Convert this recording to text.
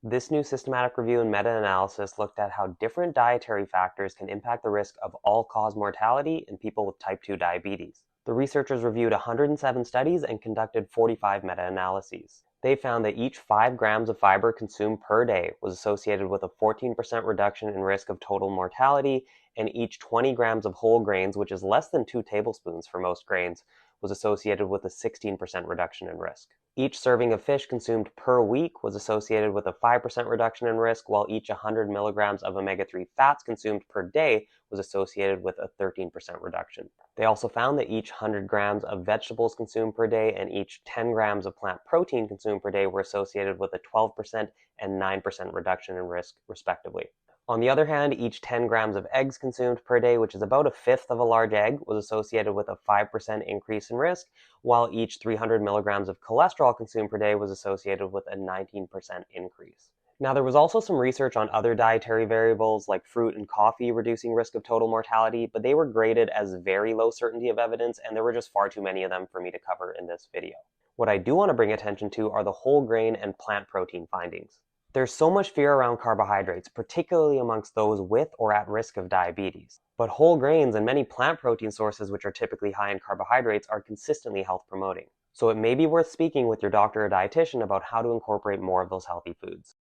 This new systematic review and meta-analysis looked at how different dietary factors can impact the risk of all-cause mortality in people with type 2 diabetes. The researchers reviewed 107 studies and conducted 45 meta-analyses. They found that each 5 grams of fiber consumed per day was associated with a 14% reduction in risk of total mortality, and each 20 grams of whole grains, which is less than 2 tablespoons for most grains, was associated with a 16% reduction in risk. Each serving of fish consumed per week was associated with a 5% reduction in risk, while each 100 milligrams of omega-3 fats consumed per day was associated with a 13% reduction. They also found that each 100 grams of vegetables consumed per day and each 10 grams of plant protein consumed per day were associated with a 12% and 9% reduction in risk, respectively. On the other hand, each 10 grams of eggs consumed per day, which is about a fifth of a large egg, was associated with a 5% increase in risk, while each 300 milligrams of cholesterol consumed per day was associated with a 19% increase. Now, there was also some research on other dietary variables like fruit and coffee reducing risk of total mortality, but they were graded as very low certainty of evidence, and there were just far too many of them for me to cover in this video. What I do want to bring attention to are the whole grain and plant protein findings. There's so much fear around carbohydrates, particularly amongst those with or at risk of diabetes. But whole grains and many plant protein sources, which are typically high in carbohydrates, are consistently health promoting. So it may be worth speaking with your doctor or dietitian about how to incorporate more of those healthy foods.